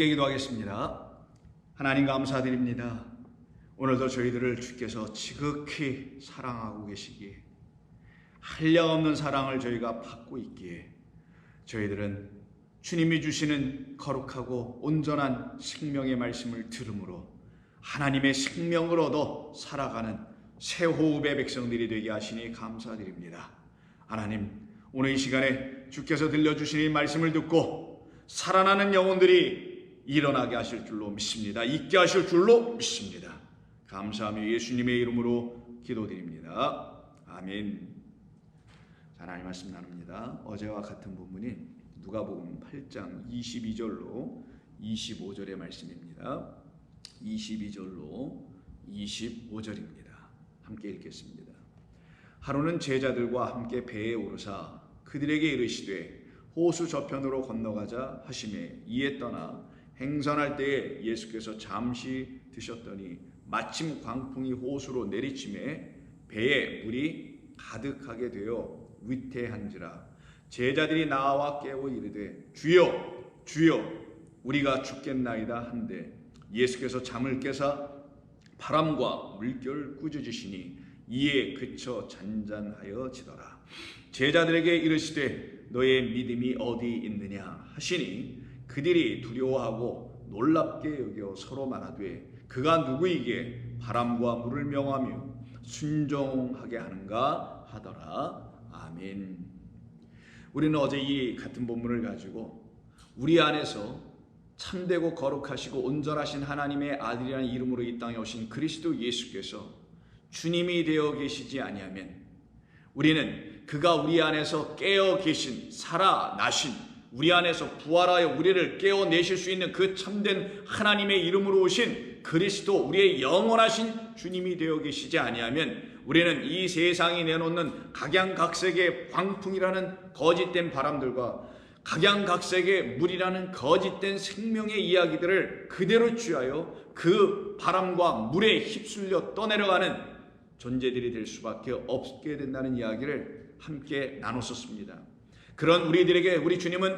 함께 기도하겠습니다. 하나님 감사드립니다. 오늘도 저희들을 주께서 지극히 사랑하고 계시기에, 한량없는 사랑을 저희가 받고 있기에 저희들은 주님이 주시는 거룩하고 온전한 생명의 말씀을 들음으로 하나님의 생명을 얻어 살아가는 새 호흡의 백성들이 되게 하시니 감사드립니다. 하나님, 오늘 이 시간에 주께서 들려주신 이 말씀을 듣고 살아나는 영혼들이 일어나게 하실 줄로 믿습니다. 있게 하실 줄로 믿습니다. 감사하며 예수님의 이름으로 기도드립니다. 아멘. 자, 하나님 말씀 나눕니다. 어제와 같은 본문인 누가복음 8장 22절로 25절의 말씀입니다. 22절로 25절입니다. 함께 읽겠습니다. 하루는 제자들과 함께 배에 오르사 그들에게 이르시되 호수 저편으로 건너가자 하시매 이에 떠나 행선할 때에 예수께서 잠시 드셨더니 마침 광풍이 호수로 내리침에 배에 물이 가득하게 되어 위태한지라 제자들이 나와 깨워 이르되 주여 주여 우리가 죽겠나이다 한데 예수께서 잠을 깨사 바람과 물결 꾸짖으시니 이에 그쳐 잔잔하여 지더라. 제자들에게 이르시되 너의 믿음이 어디 있느냐 하시니 그들이 두려워하고 놀랍게 여겨 서로 말하되 그가 누구이기에 바람과 물을 명하며 순종하게 하는가 하더라. 아멘. 우리는 어제 이 같은 본문을 가지고 우리 안에서 참되고 거룩하시고 온전하신 하나님의 아들이라는 이름으로 이 땅에 오신 그리스도 예수께서 주님이 되어 계시지 아니하면 우리는 그가 우리 안에서 깨어 계신 살아나신 우리 안에서 부활하여 우리를 깨어내실 수 있는 그 참된 하나님의 이름으로 오신 그리스도 우리의 영원하신 주님이 되어 계시지 아니하면 우리는 이 세상이 내놓는 각양각색의 광풍이라는 거짓된 바람들과 각양각색의 물이라는 거짓된 생명의 이야기들을 그대로 취하여 그 바람과 물에 휩쓸려 떠내려가는 존재들이 될 수밖에 없게 된다는 이야기를 함께 나눴었습니다. 그런 우리들에게 우리 주님은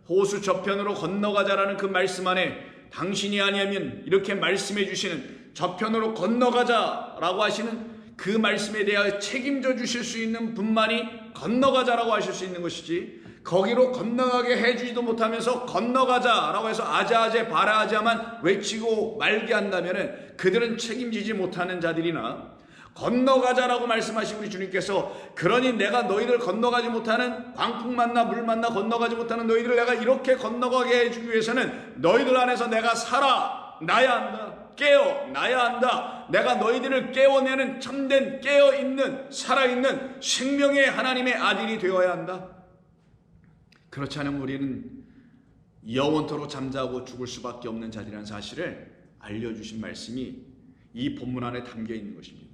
호수 저편으로 건너가자라는 그 말씀 안에 당신이 아니하면 이렇게 말씀해 주시는 저편으로 건너가자라고 하시는 그 말씀에 대하여 책임져 주실 수 있는 분만이 건너가자라고 하실 수 있는 것이지 거기로 건너가게 해주지도 못하면서 건너가자라고 해서 아자아제 바라아자만 외치고 말게 한다면 그들은 책임지지 못하는 자들이나 건너가자라고 말씀하신 우리 주님께서 그러니 내가 너희들 건너가지 못하는 광풍 만나 물 만나 건너가지 못하는 너희들을 내가 이렇게 건너가게 해주기 위해서는 너희들 안에서 내가 살아나야 한다. 깨어나야 한다. 내가 너희들을 깨워내는 참된 깨어있는 살아있는 생명의 하나님의 아들이 되어야 한다. 그렇지 않으면 우리는 영원토록 잠자고 죽을 수밖에 없는 자들이라는 사실을 알려주신 말씀이 이 본문 안에 담겨 있는 것입니다.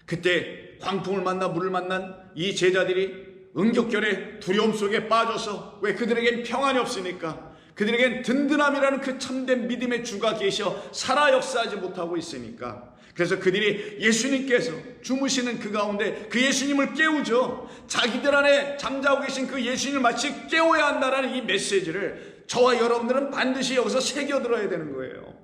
그때 광풍을 만나 물을 만난 이 제자들이 응격결에 두려움 속에 빠져서 왜 그들에겐 평안이 없으니까 그들에겐 든든함이라는 그 참된 믿음의 주가 계셔 살아 역사하지 못하고 있으니까 그래서 그들이 예수님께서 주무시는 그 가운데 그 예수님을 깨우죠. 자기들 안에 잠자고 계신 그 예수님을 마치 깨워야 한다는 이 메시지를 저와 여러분들은 반드시 여기서 새겨들어야 되는 거예요.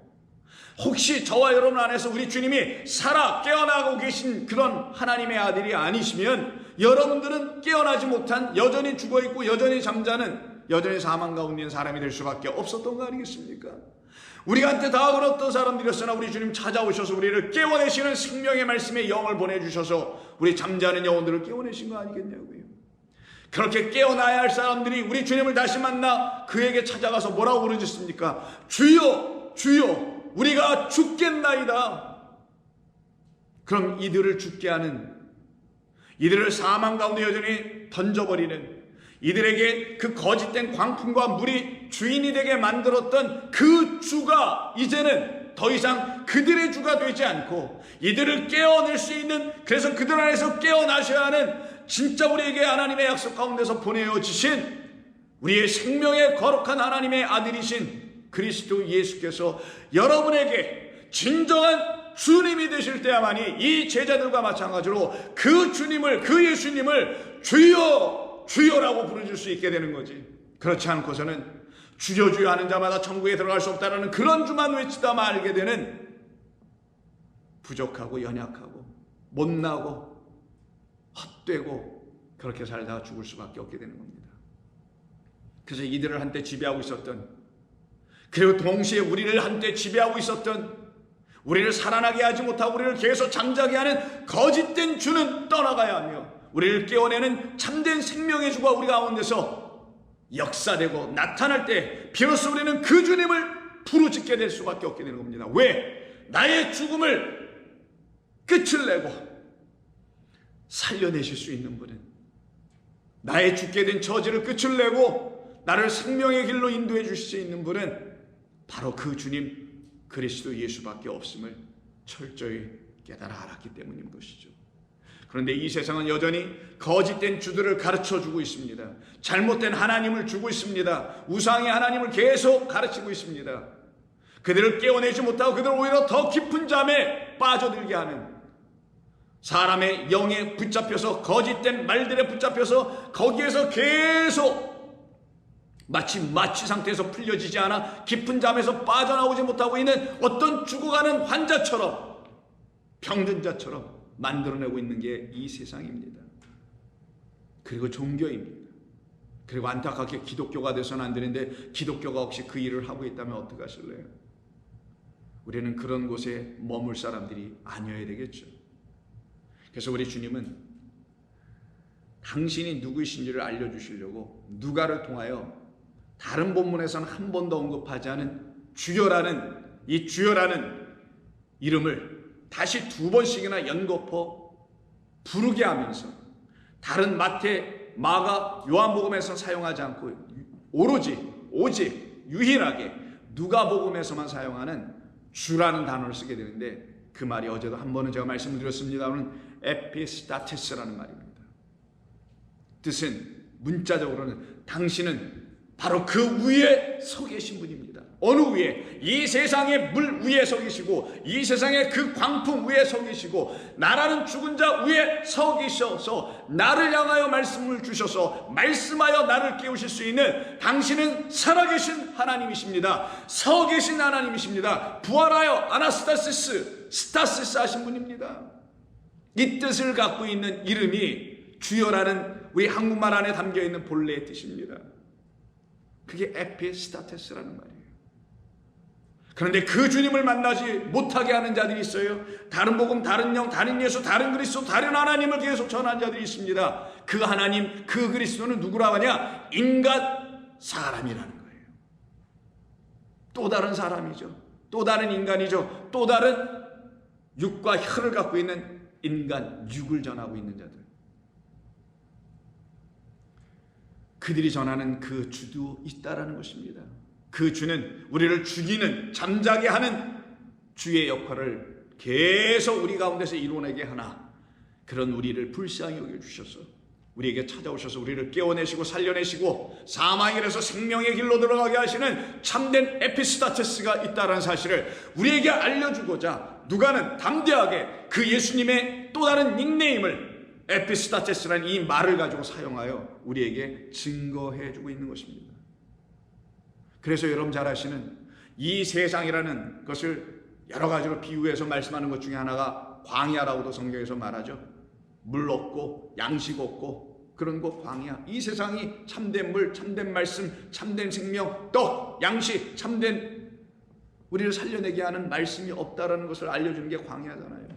혹시 저와 여러분 안에서 우리 주님이 살아 깨어나고 계신 그런 하나님의 아들이 아니시면 여러분들은 깨어나지 못한 여전히 죽어있고 여전히 잠자는 여전히 사망 가운데 있는 사람이 될 수밖에 없었던 거 아니겠습니까? 우리한테 다 그렇던 사람들이었으나 우리 주님 찾아오셔서 우리를 깨워내시는 생명의 말씀의 영을 보내주셔서 우리 잠자는 영혼들을 깨워내신 거 아니겠냐고요. 그렇게 깨어나야 할 사람들이 우리 주님을 다시 만나 그에게 찾아가서 뭐라고 부르짖습니까? 주여 주여 우리가 죽겠나이다. 그럼 이들을 죽게 하는 이들을 사망 가운데 여전히 던져버리는 이들에게 그 거짓된 광풍과 물이 주인이 되게 만들었던 그 주가 이제는 더 이상 그들의 주가 되지 않고 이들을 깨어낼 수 있는 그래서 그들 안에서 깨어나셔야 하는 진짜 우리에게 하나님의 약속 가운데서 보내어지신 우리의 생명의 거룩한 하나님의 아들이신 그리스도 예수께서 여러분에게 진정한 주님이 되실 때야만이 이 제자들과 마찬가지로 그 주님을 그 예수님을 주여 주여라고 부르실 수 있게 되는 거지. 그렇지 않고서는 주여 주여 하는 자마다 천국에 들어갈 수 없다라는 그런 주만 외치다 말게 되는 부족하고 연약하고 못나고 헛되고 그렇게 살다가 죽을 수밖에 없게 되는 겁니다. 그래서 이들을 한때 지배하고 있었던, 그리고 동시에 우리를 한때 지배하고 있었던, 우리를 살아나게 하지 못하고 우리를 계속 잠자게 하는 거짓된 주는 떠나가야 하며, 우리를 깨워내는 참된 생명의 주가 우리 가운데서 역사되고 나타날 때 비로소 우리는 그 주님을 부르짖게 될 수밖에 없게 되는 겁니다. 왜? 나의 죽음을 끝을 내고 살려내실 수 있는 분은, 나의 죽게 된 처지를 끝을 내고 나를 생명의 길로 인도해 주실 수 있는 분은 바로 그 주님 그리스도 예수밖에 없음을 철저히 깨달아 알았기 때문인 것이죠. 그런데 이 세상은 여전히 거짓된 주들을 가르쳐주고 있습니다. 잘못된 하나님을 주고 있습니다. 우상의 하나님을 계속 가르치고 있습니다. 그들을 깨워내지 못하고 그들을 오히려 더 깊은 잠에 빠져들게 하는, 사람의 영에 붙잡혀서 거짓된 말들에 붙잡혀서 거기에서 계속 마치 마취 상태에서 풀려지지 않아 깊은 잠에서 빠져나오지 못하고 있는 어떤 죽어가는 환자처럼, 병든 자처럼 만들어내고 있는 게 이 세상입니다. 그리고 종교입니다. 그리고 안타깝게 기독교가 돼서는 안 되는데 기독교가 혹시 그 일을 하고 있다면 어떡하실래요? 우리는 그런 곳에 머물 사람들이 아니어야 되겠죠. 그래서 우리 주님은 당신이 누구이신지를 알려주시려고 누가를 통하여 다른 본문에서는 한 번도 언급하지 않은 주여라는, 이 주여라는 이름을 다시 2번씩이나 연거푸 부르게 하면서, 다른 마태, 마가, 요한복음에서 사용하지 않고 오직 유일하게 누가복음에서만 사용하는 주라는 단어를 쓰게 되는데, 그 말이 어제도 한 번은 제가 말씀을 드렸습니다만 에피스타테스라는 말입니다. 뜻은 문자적으로는 당신은 바로 그 위에 서 계신 분입니다. 어느 위에? 이 세상의 물 위에 서 계시고, 이 세상의 그 광풍 위에 서 계시고, 나라는 죽은 자 위에 서 계셔서 나를 향하여 말씀을 주셔서 말씀하여 나를 깨우실 수 있는, 당신은 살아계신 하나님이십니다. 서 계신 하나님이십니다. 부활하여 아나스타시스, 스타시스 하신 분입니다. 이 뜻을 갖고 있는 이름이 주여라는 우리 한국말 안에 담겨있는 본래의 뜻입니다. 그게 에피스타테스라는 말이에요. 그런데 그 주님을 만나지 못하게 하는 자들이 있어요. 다른 복음, 다른 영, 다른 예수, 다른 그리스도, 다른 하나님을 계속 전하는 자들이 있습니다. 그 하나님, 그 그리스도는 누구라고 하냐? 인간 사람이라는 거예요. 또 다른 사람이죠. 또 다른 인간이죠. 또 다른 육과 혈을 갖고 있는 인간, 육을 전하고 있는 자들. 그들이 전하는 그 주도 있다라는 것입니다. 그 주는 우리를 죽이는, 잠자게 하는 주의 역할을 계속 우리 가운데서 이루어내게 하나, 그런 우리를 불쌍히 여겨주셔서 우리에게 찾아오셔서 우리를 깨워내시고 살려내시고 사망에서 생명의 길로 들어가게 하시는 참된 에피스타테스가 있다는 사실을 우리에게 알려주고자 누가는 담대하게 그 예수님의 또 다른 닉네임을 에피스타테스라는 이 말을 가지고 사용하여 우리에게 증거해주고 있는 것입니다. 그래서 여러분 잘 아시는 이 세상이라는 것을 여러 가지로 비유해서 말씀하는 것 중에 하나가 광야라고도 성경에서 말하죠. 물 없고 양식 없고 그런 것 광야. 이 세상이 참된 물, 참된 말씀, 참된 생명, 떡, 양식, 참된 우리를 살려내게 하는 말씀이 없다라는 것을 알려주는 게 광야잖아요.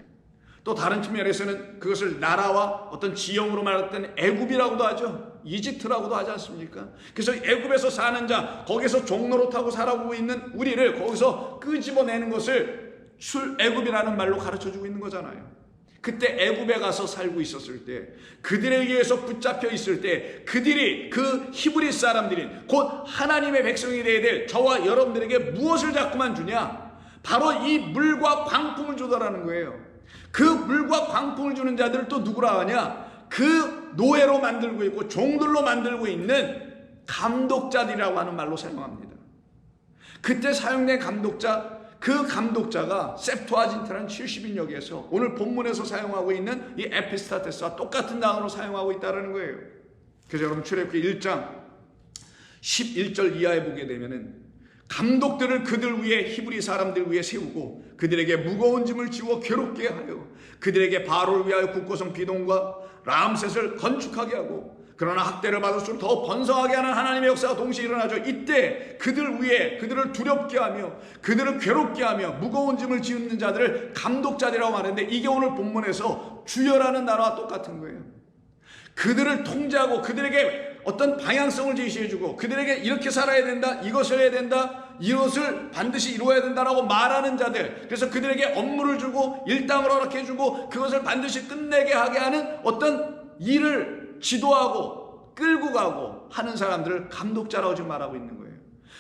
또 다른 측면에서는 그것을 나라와 어떤 지형으로 말했던 애굽이라고도 하죠. 이집트라고도 하지 않습니까? 그래서 애굽에서 사는 자, 거기서 종노릇하고 살아오고 있는 우리를 거기서 끄집어내는 것을 출애굽이라는 말로 가르쳐주고 있는 거잖아요. 그때 애굽에 가서 살고 있었을 때, 그들에 의해서 붙잡혀 있을 때, 그들이 그 히브리 사람들인 곧 하나님의 백성이 되어야 될 저와 여러분들에게 무엇을 자꾸만 주냐? 바로 이 물과 광풍을 주더라는 거예요. 그 물과 광풍을 주는 자들을 또 누구라 하냐? 그 노예로 만들고 있고 종들로 만들고 있는 감독자들이라고 하는 말로 사용합니다. 그때 사용된 감독자, 그 감독자가 septuaginta라는 70인역에서 오늘 본문에서 사용하고 있는 이 에피스타테스와 똑같은 단어로 사용하고 있다는 거예요. 그래서 여러분 출애굽기 1장 11절 이하에 보게 되면은 감독들을 그들 위에 히브리 사람들 위에 세우고 그들에게 무거운 짐을 지워 괴롭게 하여 그들에게 바로를 위하여 국고성 비동과 람셋을 건축하게 하고 그러나 학대를 받을수록 더 번성하게 하는 하나님의 역사가 동시에 일어나죠. 이때 그들 위에 그들을 두렵게 하며 그들을 괴롭게 하며 무거운 짐을 지우는 자들을 감독자들이라고 말하는데 이게 오늘 본문에서 주여라는 단어와 똑같은 거예요. 그들을 통제하고 그들에게 어떤 방향성을 제시해주고 그들에게 이렇게 살아야 된다, 이것을 해야 된다, 이것을 반드시 이루어야 된다라고 말하는 자들, 그래서 그들에게 업무를 주고 일당을 허락해주고 그것을 반드시 끝내게 하게 하는 어떤 일을 지도하고 끌고 가고 하는 사람들을 감독자라고 지금 말하고 있는 거예요.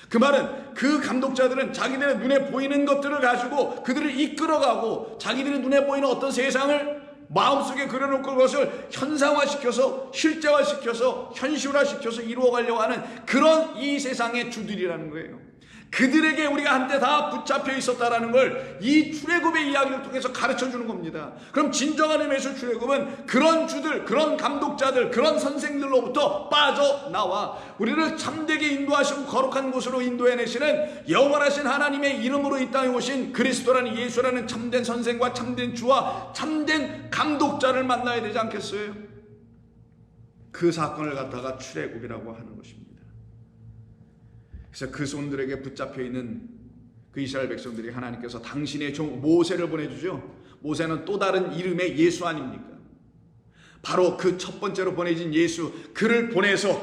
그 말은 그 감독자들은 자기들의 눈에 보이는 것들을 가지고 그들을 이끌어가고 자기들의 눈에 보이는 어떤 세상을 마음속에 그려놓고 그것을 현상화시켜서 실제화시켜서 현실화시켜서 이루어가려고 하는 그런 이 세상의 주들이라는 거예요. 그들에게 우리가 한때 다 붙잡혀 있었다라는 걸 이 출애굽의 이야기를 통해서 가르쳐주는 겁니다. 그럼 진정한 의미에서 출애굽은 그런 주들, 그런 감독자들, 그런 선생들로부터 빠져나와 우리를 참되게 인도하시고 거룩한 곳으로 인도해내시는 영원하신 하나님의 이름으로 이 땅에 오신 그리스도라는 예수라는 참된 선생과 참된 주와 참된 감독자를 만나야 되지 않겠어요? 그 사건을 갖다가 출애굽이라고 하는 것입니다. 그래서 그 손들에게 붙잡혀 있는 그 이스라엘 백성들이 하나님께서 당신의 종 모세를 보내주죠. 모세는 또 다른 이름의 예수 아닙니까? 바로 그 첫 번째로 보내진 예수, 그를 보내서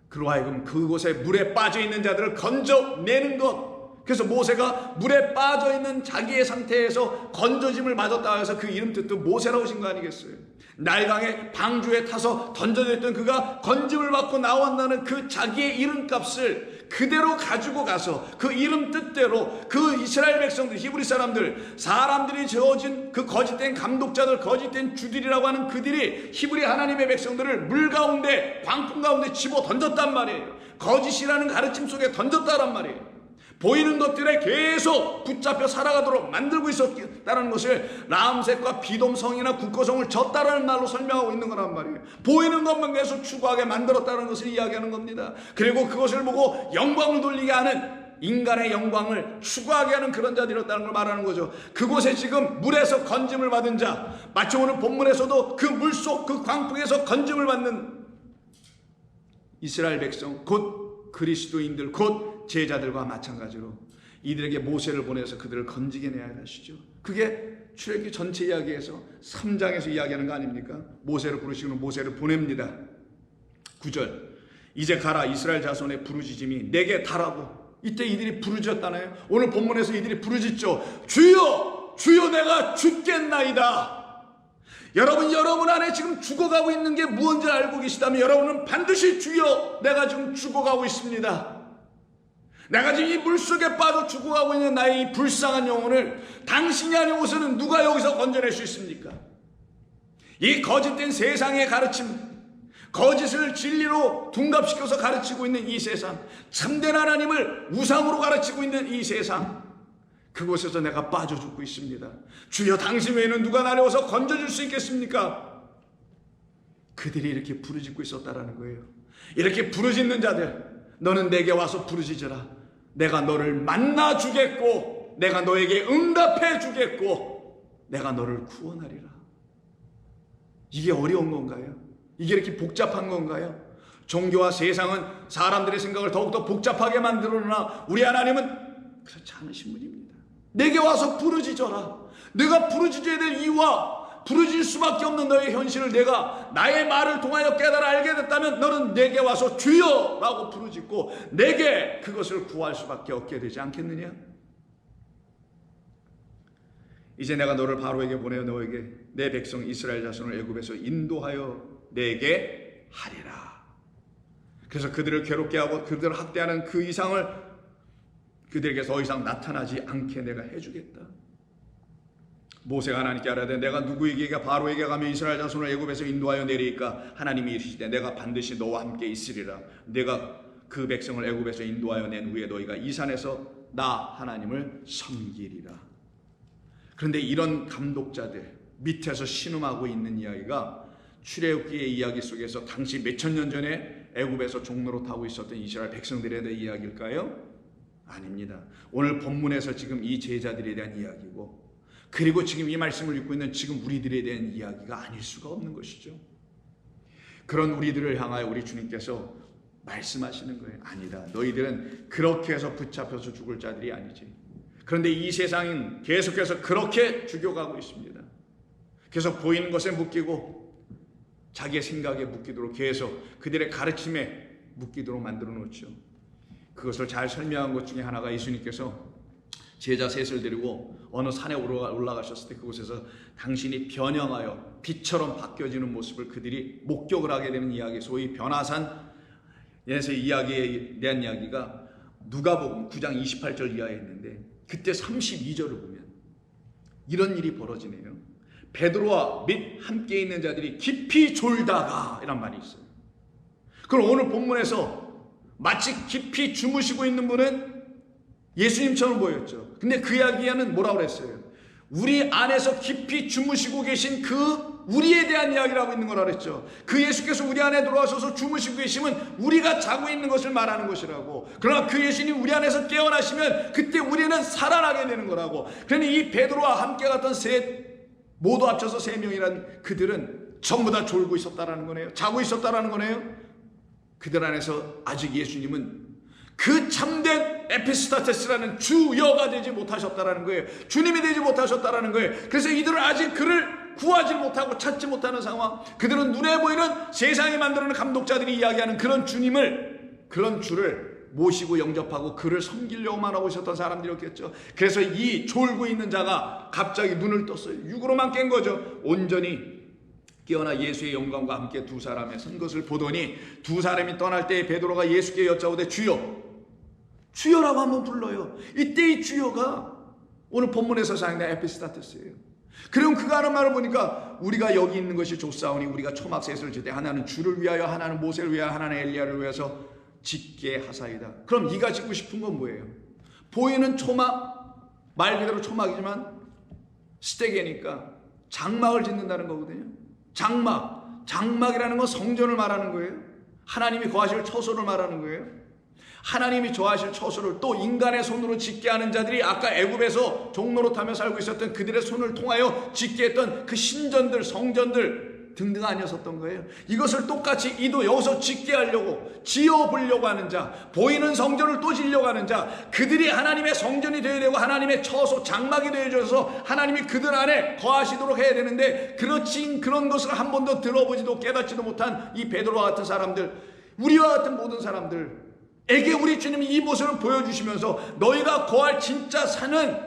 그로 하여금 그곳에 물에 빠져 있는 자들을 건져내는 것. 그래서 모세가 물에 빠져 있는 자기의 상태에서 건져짐을 맞았다 해서 그 이름 뜻도 모세라고 하신 거 아니겠어요? 날강의 방주에 타서 던져져 있던 그가 건짐을 받고 나왔다는 그 자기의 이름값을 그대로 가지고 가서 그 이름 뜻대로 그 이스라엘 백성들, 히브리 사람들이 지어진 그 거짓된 감독자들, 거짓된 주들이라고 하는 그들이 히브리 하나님의 백성들을 물 가운데, 광풍 가운데 집어 던졌단 말이에요. 거짓이라는 가르침 속에 던졌다란 말이에요. 보이는 것들에 계속 붙잡혀 살아가도록 만들고 있었다는 것을 람셋과 비돔성이나 국고성을 졌다라는 말로 설명하고 있는 거란 말이에요. 보이는 것만 계속 추구하게 만들었다는 것을 이야기하는 겁니다. 그리고 그것을 보고 영광을 돌리게 하는, 인간의 영광을 추구하게 하는 그런 자들이었다는 걸 말하는 거죠. 그곳에 지금 물에서 건짐을 받은 자, 마치 오늘 본문에서도 그 물속 그 광풍에서 건짐을 받는 이스라엘 백성, 곧 그리스도인들, 곧 제자들과 마찬가지로 이들에게 모세를 보내서 그들을 건지게 내야 하시죠. 그게 출애굽기 전체 이야기에서 3장에서 이야기하는 거 아닙니까? 모세를 부르시고 모세를 보냅니다. 9절, 이제 가라, 이스라엘 자손의 부르짖음이 내게 달하고. 이때 이들이 부르짖었잖아요. 오늘 본문에서 이들이 부르짖죠. 주여, 주여, 내가 죽겠나이다. 여러분 안에 지금 죽어가고 있는 게 무언지 알고 계시다면 여러분은 반드시 주여, 내가 지금 죽어가고 있습니다. 내가 지금 이 물속에 빠져 죽어가고 있는 나의 이 불쌍한 영혼을 당신이 아니고서는 누가 여기서 건져낼 수 있습니까? 이 거짓된 세상의 가르침, 거짓을 진리로 둔갑시켜서 가르치고 있는 이 세상, 참된 하나님을 우상으로 가르치고 있는 이 세상, 그곳에서 내가 빠져 죽고 있습니다. 주여, 당신 외에는 누가 나를 와서 건져줄 수 있겠습니까? 그들이 이렇게 부르짖고 있었다라는 거예요. 이렇게 부르짖는 자들, 너는 내게 와서 부르짖어라. 내가 너를 만나 주겠고 내가 너에게 응답해 주겠고 내가 너를 구원하리라. 이게 어려운 건가요? 이게 이렇게 복잡한 건가요? 종교와 세상은 사람들의 생각을 더욱더 복잡하게 만들어놓으나 우리 하나님은 그렇지 않으신 분입니다. 내게 와서 부르짖어라. 내가 부르짖어야 될 이유와 부르짖을 수밖에 없는 너의 현실을 내가 나의 말을 통하여 깨달아 알게 됐다면 너는 내게 와서 주여 라고 부르짖고 내게 그것을 구할 수밖에 없게 되지 않겠느냐? 이제 내가 너를 바로에게 보내어 너에게 내 백성 이스라엘 자손을 애굽에서 인도하여 내게 하리라. 그래서 그들을 괴롭게 하고 그들을 학대하는 그 이상을 그들에게 더 이상 나타나지 않게 내가 해주겠다. 모세가 하나님께 아뢰되 내가 누구에게 바로에게 가며 이스라엘 자손을 애굽에서 인도하여 내리까? 하나님이 이르시되 내가 반드시 너와 함께 있으리라. 내가 그 백성을 애굽에서 인도하여 낸 후에 너희가 이 산에서 나 하나님을 섬기리라. 그런데 이런 감독자들 밑에서 신음하고 있는 이야기가 출애굽기의 이야기 속에서 당시 몇천 년 전에 애굽에서 종로로 타고 있었던 이스라엘 백성들에 대한 이야기일까요? 아닙니다. 오늘 본문에서 지금 이 제자들에 대한 이야기고, 그리고 지금 이 말씀을 읽고 있는 지금 우리들에 대한 이야기가 아닐 수가 없는 것이죠. 그런 우리들을 향하여 우리 주님께서 말씀하시는 거예요. 아니다. 너희들은 그렇게 해서 붙잡혀서 죽을 자들이 아니지. 그런데 이 세상은 계속해서 그렇게 죽여가고 있습니다. 계속 보이는 것에 묶이고 자기의 생각에 묶이도록 계속 그들의 가르침에 묶이도록 만들어 놓죠. 그것을 잘 설명한 것 중에 하나가 예수님께서 제자 셋을 데리고 어느 산에 올라가셨을 때 그곳에서 당신이 변형하여 빛처럼 바뀌어지는 모습을 그들이 목격을 하게 되는 이야기, 소위 변화산에서 이야기에 대한 이야기가 누가복음 9장 28절 이하에 있는데, 그때 32절을 보면 이런 일이 벌어지네요. 베드로와 및 함께 있는 자들이 깊이 졸다가 이란 말이 있어요. 그럼 오늘 본문에서 마치 깊이 주무시고 있는 분은 예수님처럼 보였죠. 근데 그 이야기에는 뭐라고 그랬어요? 우리 안에서 깊이 주무시고 계신 그 우리에 대한 이야기를 하고 있는 거라 그랬죠. 그 예수께서 우리 안에 들어와셔서 주무시고 계시면 우리가 자고 있는 것을 말하는 것이라고. 그러나 그 예수님 우리 안에서 깨어나시면 그때 우리는 살아나게 되는 거라고. 그러니 이 베드로와 함께 갔던 모두 합쳐서 3명이란 그들은 전부 다 졸고 있었다라는 거네요. 자고 있었다라는 거네요. 그들 안에서 아직 예수님은 그 참된 에피스타테스라는 주여가 되지 못하셨다라는 거예요. 주님이 되지 못하셨다라는 거예요. 그래서 이들은 아직 그를 구하지 못하고 찾지 못하는 상황. 그들은 눈에 보이는 세상이 만들어낸 감독자들이 이야기하는 그런 주님을, 그런 주를 모시고 영접하고 그를 섬기려고만 하고 있었던 사람들이었겠죠. 그래서 이 졸고 있는 자가 갑자기 눈을 떴어요. 육으로만 깬 거죠. 온전히 깨어나 예수의 영광과 함께 두 사람의 선 것을 보더니, 두 사람이 떠날 때 베드로가 예수께 여짜오되 주여, 주여라고 한번 불러요. 이때 이 주여가 오늘 본문에서 사용된 에피스타테스예요. 그럼 그가 하는 말을 보니까 우리가 여기 있는 것이 좋사오니 우리가 초막 셋을 지되 하나는 주를 위하여, 하나는 모세를 위하여, 하나는 엘리야를 위해서 짓게 하사이다. 그럼 이가 짓고 싶은 건 뭐예요? 보이는 초막, 말 그대로 초막이지만 스테게니까 장막을 짓는다는 거거든요. 장막이라는 건 성전을 말하는 거예요. 하나님이 거하실 처소를 말하는 거예요. 하나님이 거하실 처소를 또 인간의 손으로 짓게 하는 자들이 아까 애굽에서 종노릇하며 살고 있었던 그들의 손을 통하여 짓게 했던 그 신전들, 성전들 등등 아니었었던 거예요. 이것을 똑같이 이도 여기서 짓게 하려고, 지어보려고 하는 자, 보이는 성전을 또 지으려고 하는 자, 그들이 하나님의 성전이 되어야 되고 하나님의 처소, 장막이 되어져서 하나님이 그들 안에 거하시도록 해야 되는데, 그런 것을 한 번도 들어보지도 깨닫지도 못한 이 베드로와 같은 사람들, 우리와 같은 모든 사람들에게 우리 주님이 이 모습을 보여주시면서 너희가 거할 진짜 산은,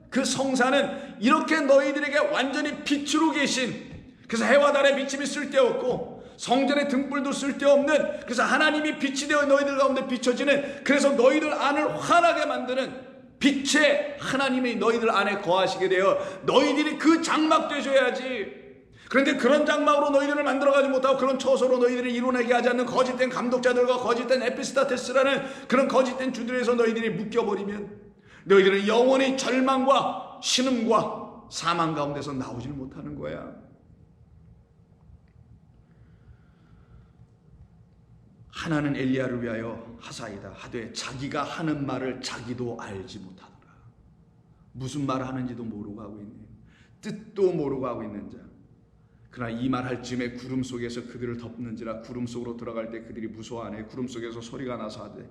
그 성산은 이렇게 너희들에게 완전히 빛으로 계신, 그래서 해와 달의 비침이 쓸데없고 성전의 등불도 쓸데없는, 그래서 하나님이 빛이 되어 너희들 가운데 비춰지는, 그래서 너희들 안을 환하게 만드는 빛의 하나님이 너희들 안에 거하시게 되어 너희들이 그 장막 되셔야지. 그런데 그런 장막으로 너희들을 만들어가지 못하고 그런 처소로 너희들을 이뤄내게 하지 않는 거짓된 감독자들과 거짓된 에피스타테스라는 그런 거짓된 주들에서 너희들이 묶여버리면 너희들은 영원히 절망과 신음과 사망 가운데서 나오지를 못하는 거야. 하나는 엘리야를 위하여 하사이다 하되 자기가 하는 말을 자기도 알지 못하더라. 무슨 말을 하는지도 모르고 하고 있네. 뜻도 모르고 하고 있는 자. 그러나 이 말할 즈음에 구름 속에서 그들을 덮는지라. 구름 속으로 들어갈 때 그들이 무서워하네. 구름 속에서 소리가 나서 하되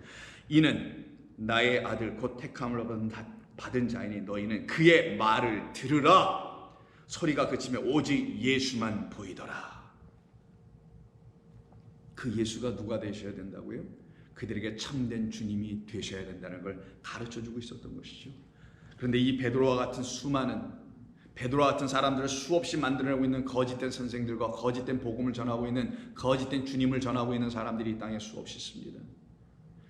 이는 나의 아들 곧 택함을 받은 자이니 너희는 그의 말을 들으라. 소리가 그치며 오직 예수만 보이더라. 그 예수가 누가 되셔야 된다고요? 그들에게 참된 주님이 되셔야 된다는 걸 가르쳐주고 있었던 것이죠. 그런데 이 베드로와 같은 베드로와 같은 사람들을 수없이 만들어내고 있는 거짓된 선생들과 거짓된 복음을 전하고 있는, 거짓된 주님을 전하고 있는 사람들이 이 땅에 수없이 있습니다.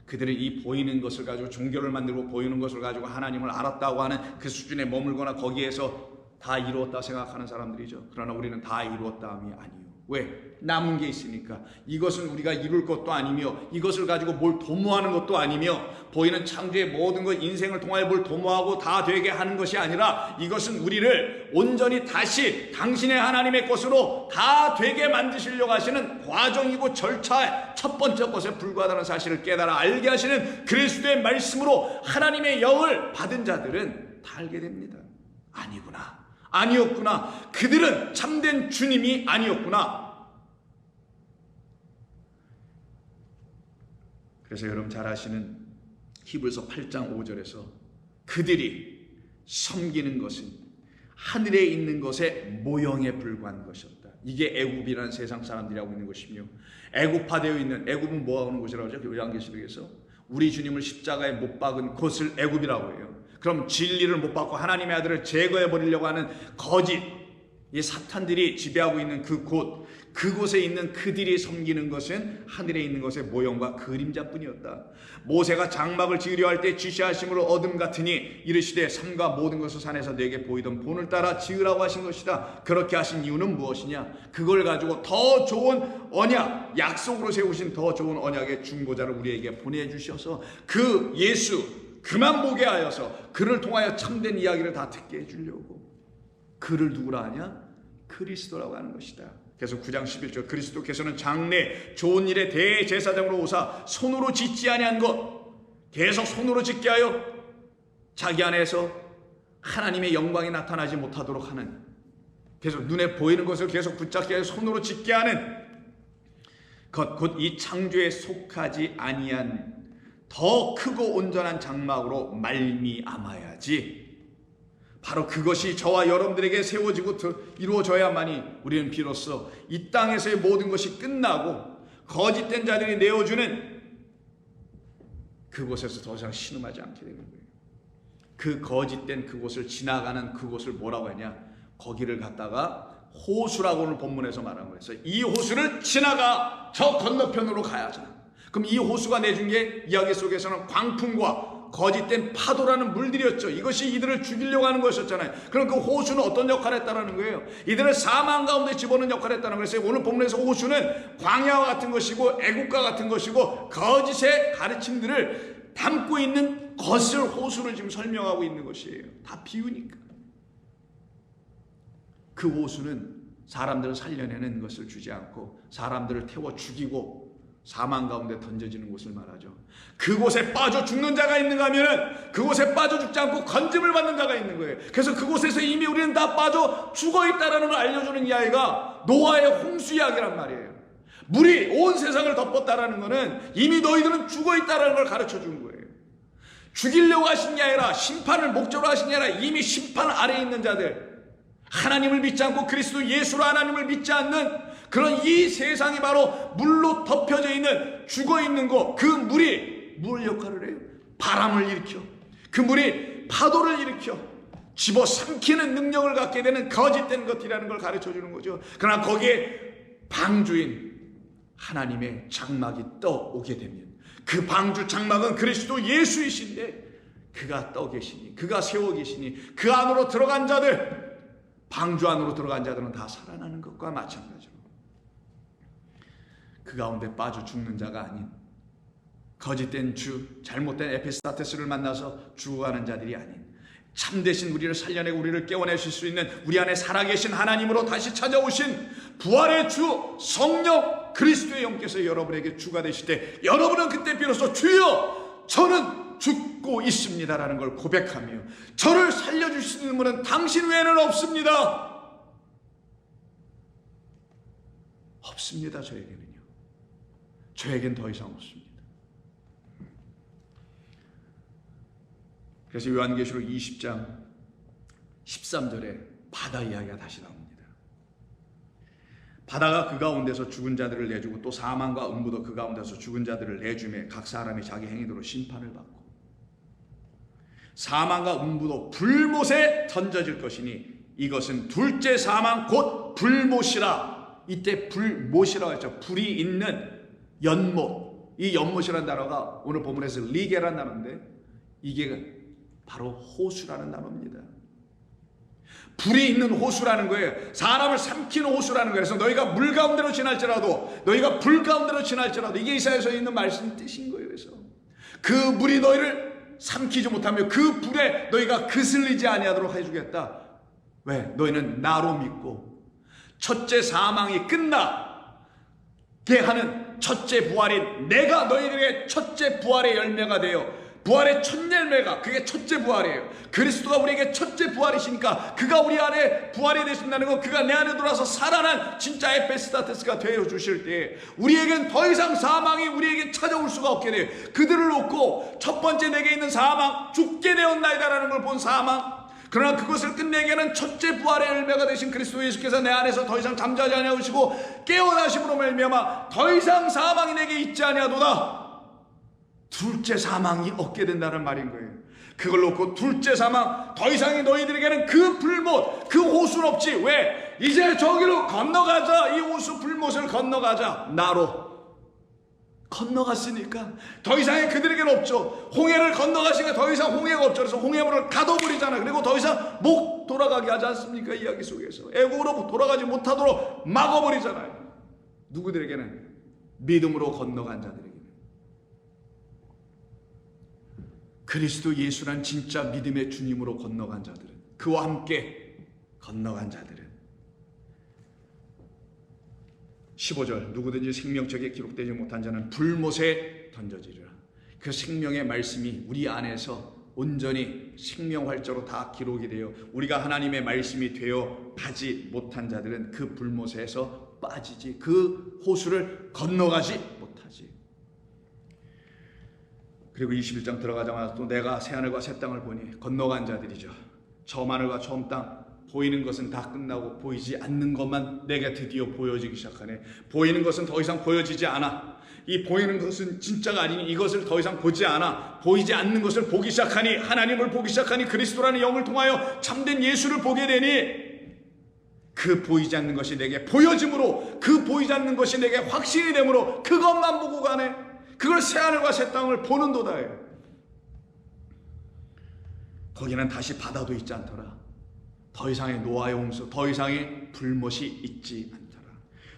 그들은 이 보이는 것을 가지고 종교를 만들고 보이는 것을 가지고 하나님을 알았다고 하는 그 수준에 머물거나 거기에서 다 이루었다 생각하는 사람들이죠. 그러나 우리는 다 이루었다함이 아니요. 왜? 남은 게 있으니까. 이것은 우리가 이룰 것도 아니며 이것을 가지고 뭘 도모하는 것도 아니며 보이는 창조의 모든 것 인생을 통하여 뭘 도모하고 다 되게 하는 것이 아니라 이것은 우리를 온전히 다시 당신의 하나님의 것으로 다 되게 만드시려고 하시는 과정이고 절차의 첫 번째 것에 불과하다는 사실을 깨달아 알게 하시는 그리스도의 말씀으로 하나님의 영을 받은 자들은 다 알게 됩니다. 아니구나, 아니었구나, 그들은 참된 주님이 아니었구나. 그래서 여러분 잘 아시는 히브리서 8장 5절에서 그들이 섬기는 것은 하늘에 있는 것의 모형에 불과한 것이었다. 이게 애굽이라는 세상 사람들이 하고 있는 것이며, 애굽화되어 있는, 애굽은 뭐 하는 곳이라고 하죠? 요한계시록에서 우리 주님을 십자가에 못 박은 곳을 애굽이라고 해요. 그럼 진리를 못 받고 하나님의 아들을 제거해 버리려고 하는 거짓, 이 사탄들이 지배하고 있는 그곳에 있는 그들이 섬기는 것은 하늘에 있는 것의 모형과 그림자뿐이었다. 모세가 장막을 지으려 할 때 지시하심으로 얻음 같으니 이르시되 산과 모든 것을 산에서 내게 보이던 본을 따라 지으라고 하신 것이다. 그렇게 하신 이유는 무엇이냐? 그걸 가지고 더 좋은 언약, 약속으로 세우신 더 좋은 언약의 중보자를 우리에게 보내주셔서 그 예수 그만 보게 하여서 그를 통하여 참된 이야기를 다 듣게 해주려고. 그를 누구라 하냐? 그리스도라고 하는 것이다. 그래서 9장 11절 그리스도께서는 장래 좋은 일의 대제사장으로 오사 손으로 짓지 아니한 것, 계속 손으로 짓게 하여 자기 안에서 하나님의 영광이 나타나지 못하도록 하는, 계속 눈에 보이는 것을 계속 붙잡게 하여 손으로 짓게 하는 것, 곧 이 창조에 속하지 아니한 더 크고 온전한 장막으로 말미암아야지. 바로 그것이 저와 여러분들에게 세워지고 이루어져야만이 우리는 비로소 이 땅에서의 모든 것이 끝나고 거짓된 자들이 내어주는 그곳에서 더 이상 신음하지 않게 되는 거예요. 그 거짓된 그곳을 지나가는 그곳을 뭐라고 하냐? 거기를 갖다가 호수라고 오늘 본문에서 말하고 있어요. 이 호수를 지나가 저 건너편으로 가야 하잖아. 그럼 이 호수가 내준 게 이야기 속에서는 광풍과 거짓된 파도라는 물들이었죠. 이것이 이들을 죽이려고 하는 것이었잖아요. 그럼 그 호수는 어떤 역할을 했다는 거예요? 이들을 사망 가운데 집어넣는 역할을 했다는 거예요. 오늘 본문에서 호수는 광야와 같은 것이고 애국과 같은 것이고 거짓의 가르침들을 담고 있는 것을 호수를 지금 설명하고 있는 것이에요. 다 비유니까. 그 호수는 사람들을 살려내는 것을 주지 않고 사람들을 태워 죽이고 사망 가운데 던져지는 곳을 말하죠. 그곳에 빠져 죽는 자가 있는가 하면은 그곳에 빠져 죽지 않고 건짐을 받는 자가 있는 거예요. 그래서 그곳에서 이미 우리는 다 빠져 죽어 있다라는 걸 알려주는 이야기가 노아의 홍수 이야기란 말이에요. 물이 온 세상을 덮었다라는 것은 이미 너희들은 죽어 있다라는 걸 가르쳐 준 거예요. 죽이려고 하신 게 아니라, 심판을 목적으로 하신 게 아니라 이미 심판 아래에 있는 자들, 하나님을 믿지 않고 그리스도 예수로 하나님을 믿지 않는 그런 이 세상이 바로 물로 덮여져 있는, 죽어 있는 것, 그 물이 뭘 역할을 해요? 바람을 일으켜, 그 물이 파도를 일으켜 집어삼키는 능력을 갖게 되는 거짓된 것이라는 걸 가르쳐 주는 거죠. 그러나 거기에 방주인 하나님의 장막이 떠오게 되면 그 방주 장막은 그리스도 예수이신데 그가 떠 계시니, 그가 세워 계시니 그 안으로 들어간 자들, 방주 안으로 들어간 자들은 다 살아나는 것과 마찬가지로 그 가운데 빠져 죽는 자가 아닌 거짓된 주, 잘못된 에피스타테스를 만나서 죽어가는 자들이 아닌 참되신 우리를 살려내고 우리를 깨워내실 수 있는 우리 안에 살아계신 하나님으로 다시 찾아오신 부활의 주 성령 그리스도의 영께서 여러분에게 주가 되실 때 여러분은 그때 비로소 주여 저는 죽고 있습니다라는 걸 고백하며 저를 살려줄 수 있는 분은 당신 외에는 없습니다. 없습니다. 저에겐 더 이상 없습니다. 그래서 요한계시록 20장 13절에 바다 이야기가 다시 나옵니다. 바다가 그 가운데서 죽은 자들을 내주고 또 사망과 음부도 그 가운데서 죽은 자들을 내주매 각 사람이 자기 행위대로 심판을 받고 사망과 음부도 불못에 던져질 것이니 이것은 둘째 사망 곧 불못이라. 이때 불못이라고 했죠. 불이 있는 연못. 이 연못이라는 단어가 오늘 본문에서 리게라는 단어인데 이게 바로 호수라는 단어입니다. 불이 있는 호수라는 거예요. 사람을 삼키는 호수라는 거예요. 그래서 너희가 물 가운데로 지날지라도, 너희가 불 가운데로 지날지라도, 이게 이사야서에 있는 말씀 뜻인 거예요. 그래서 그 물이 너희를 삼키지 못하며 그 불에 너희가 그슬리지 아니하도록 해주겠다. 왜? 너희는 나로 믿고 첫째 사망이 끝나게 하는 첫째 부활인 내가 너희들에게 첫째 부활의 열매가 되어, 부활의 첫 열매가, 그게 첫째 부활이에요. 그리스도가 우리에게 첫째 부활이시니까 그가 우리 안에 부활이 되신다는 거, 그가 내 안에 들어와서 살아난 진짜 에페스타테스가 되어 주실 때 우리에겐 더 이상 사망이 우리에게 찾아올 수가 없게 돼요. 그들을 놓고 첫 번째 내게 있는 사망, 죽게 되었나이다라는 걸 본 사망, 그러나 그것을 끝내게는 첫째 부활의 열매가 되신 그리스도 예수께서 내 안에서 더 이상 잠자지 아니하시고 깨어나심으로 말미암아 더 이상 사망이 내게 있지 아니하도다. 둘째 사망이 없게 된다는 말인 거예요. 그걸 놓고 둘째 사망, 더 이상의 너희들에게는 그 불못, 그 호수는 없지. 왜? 이제 저기로 건너가자. 이 호수 불못을 건너가자. 나로 건너갔으니까 더 이상의 그들에게는 없죠. 홍해를 건너가시니까 더 이상 홍해가 없죠. 그래서 홍해물을 가둬버리잖아. 그리고 더 이상 못 돌아가게 하지 않습니까? 이야기 속에서 애국으로 돌아가지 못하도록 막아버리잖아요. 누구들에게는? 믿음으로 건너간 자들에게. 그리스도 예수란 진짜 믿음의 주님으로 건너간 자들은, 그와 함께 건너간 자들은 15절, 누구든지 생명책에 기록되지 못한 자는 불못에 던져지리라. 그 생명의 말씀이 우리 안에서 온전히 생명활자로 다 기록이 되어 우리가 하나님의 말씀이 되어 가지 못한 자들은 그 불못에서 빠지지, 그 호수를 건너가지 못하지. 그리고 21장 들어가자마자 또 내가 새하늘과 새 땅을 보니, 건너간 자들이죠. 처음 하늘과 처음 땅, 보이는 것은 다 끝나고 보이지 않는 것만 내게 드디어 보여지기 시작하네. 보이는 것은 더 이상 보여지지 않아. 이 보이는 것은 진짜가 아니니 이것을 더 이상 보지 않아. 보이지 않는 것을 보기 시작하니, 하나님을 보기 시작하니, 그리스도라는 영을 통하여 참된 예수를 보게 되니, 그 보이지 않는 것이 내게 보여짐으로, 그 보이지 않는 것이 내게 확신이 되므로 그것만 보고 가네. 그걸 새하늘과 새 땅을 보는도다예요. 거기는 다시 바다도 있지 않더라. 더 이상의 노아의 홍수, 더 이상의 불못이 있지 않더라.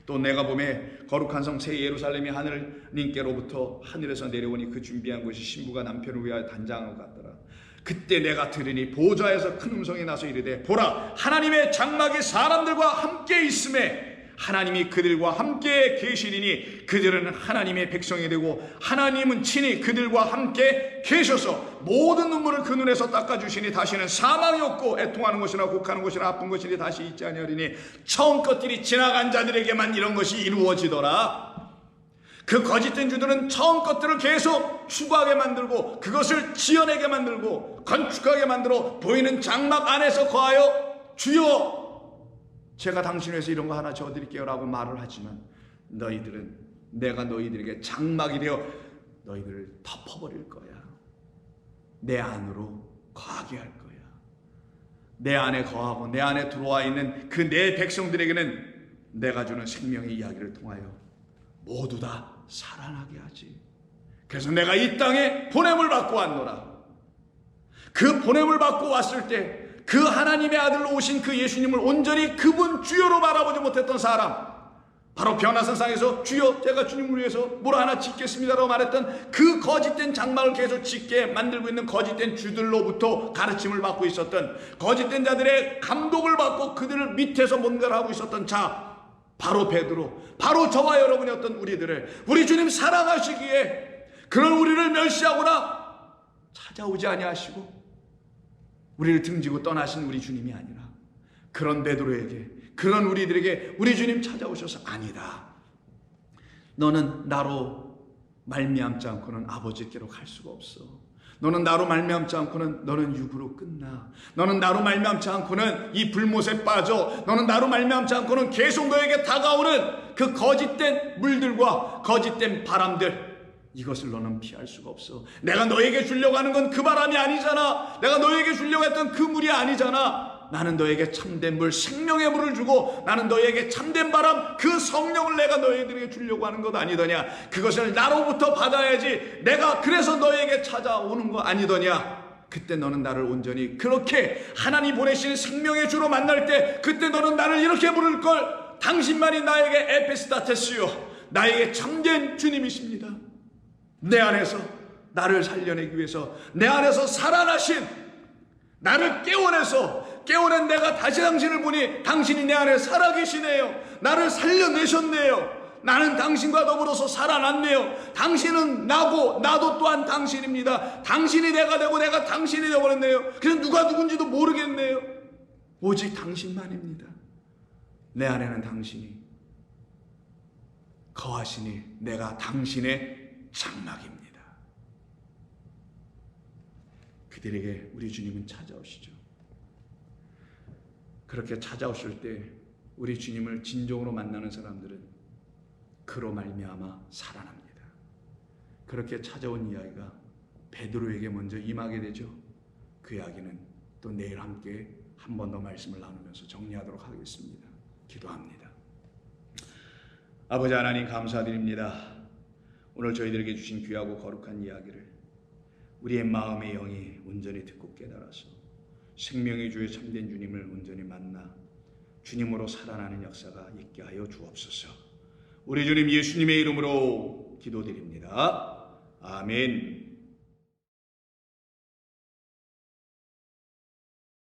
또 내가 보매 거룩한 성 새 예루살렘이 하늘님께로부터 하늘에서 내려오니 그 준비한 것이 신부가 남편을 위하여 단장한 것 같더라. 그때 내가 들으니 보좌에서 큰 음성이 나서 이르되, 보라, 하나님의 장막이 사람들과 함께 있음에 하나님이 그들과 함께 계시리니 그들은 하나님의 백성이 되고 하나님은 친히 그들과 함께 계셔서 모든 눈물을 그 눈에서 닦아주시니 다시는 사망이 없고 애통하는 것이나 곡하는 것이나 아픈 것이니 다시 있지 아니하리니 처음 것들이 지나간 자들에게만 이런 것이 이루어지더라. 그 거짓된 주들은 처음 것들을 계속 추구하게 만들고 그것을 지어내게 만들고 건축하게 만들어 보이는 장막 안에서 거하여 주여 제가 당신 위해서 이런 거 하나 줘드릴게요 라고 말을 하지만, 너희들은 내가 너희들에게 장막이 되어 너희들을 덮어버릴 거야. 내 안으로 거하게 할 거야. 내 안에 거하고 내 안에 들어와 있는 그 내 백성들에게는 내가 주는 생명의 이야기를 통하여 모두 다 살아나게 하지. 그래서 내가 이 땅에 보냄을 받고 왔노라. 그 보냄을 받고 왔을 때 그 하나님의 아들로 오신 그 예수님을 온전히 그분 주여로 바라보지 못했던 사람, 바로 변화산상에서 주여 제가 주님을 위해서 뭘 하나 짓겠습니다라고 말했던 그 거짓된 장막을 계속 짓게 만들고 있는 거짓된 주들로부터 가르침을 받고 있었던, 거짓된 자들의 감독을 받고 그들을 밑에서 뭔가를 하고 있었던 자, 바로 베드로, 바로 저와 여러분이었던 우리들을 우리 주님 사랑하시기에 그런 우리를 멸시하거나 찾아오지 아니하시고 우리를 등지고 떠나신 우리 주님이 아니라, 그런 베드로에게, 그런 우리들에게 우리 주님 찾아오셔서, 아니다, 너는 나로 말미암지 않고는 아버지께로 갈 수가 없어. 너는 나로 말미암지 않고는 너는 육으로 끝나. 너는 나로 말미암지 않고는 이 불못에 빠져. 너는 나로 말미암지 않고는 계속 너에게 다가오는 그 거짓된 물들과 거짓된 바람들, 이것을 너는 피할 수가 없어. 내가 너에게 주려고 하는 건 그 바람이 아니잖아. 내가 너에게 주려고 했던 그 물이 아니잖아. 나는 너에게 참된 물, 생명의 물을 주고 나는 너에게 참된 바람, 그 성령을 내가 너희들에게 주려고 하는 것 아니더냐. 그것을 나로부터 받아야지 내가 그래서 너에게 찾아오는 거 아니더냐. 그때 너는 나를 온전히 그렇게 하나님 보내신 생명의 주로 만날 때 그때 너는 나를 이렇게 부를 걸. 당신만이 나에게 에피스타테스요 나에게 참된 주님이십니다. 내 안에서 나를 살려내기 위해서 내 안에서 살아나신 나를 깨워낸 내가 다시 당신을 보니 당신이 내 안에 살아계시네요. 나를 살려내셨네요. 나는 당신과 더불어서 살아났네요. 당신은 나고 나도 또한 당신입니다. 당신이 내가 되고 내가 당신이 되어버렸네요. 그래서 누가 누군지도 모르겠네요. 오직 당신만입니다. 내 안에는 당신이 거하시니 내가 당신의 장막입니다. 그들에게 우리 주님은 찾아오시죠. 그렇게 찾아오실 때 우리 주님을 진정으로 만나는 사람들은 그로 말미암아 살아납니다. 그렇게 찾아온 이야기가 베드로에게 먼저 임하게 되죠. 그 이야기는 또 내일 함께 한 번 더 말씀을 나누면서 정리하도록 하겠습니다. 기도합니다. 아버지 하나님 감사드립니다. 오늘 저희들에게 주신 귀하고 거룩한 이야기를 우리의 마음의 영이 온전히 듣고 깨달아서 생명의 주의 참된 주님을 온전히 만나 주님으로 살아나는 역사가 있게 하여 주옵소서. 우리 주님 예수님의 이름으로 기도드립니다. 아멘.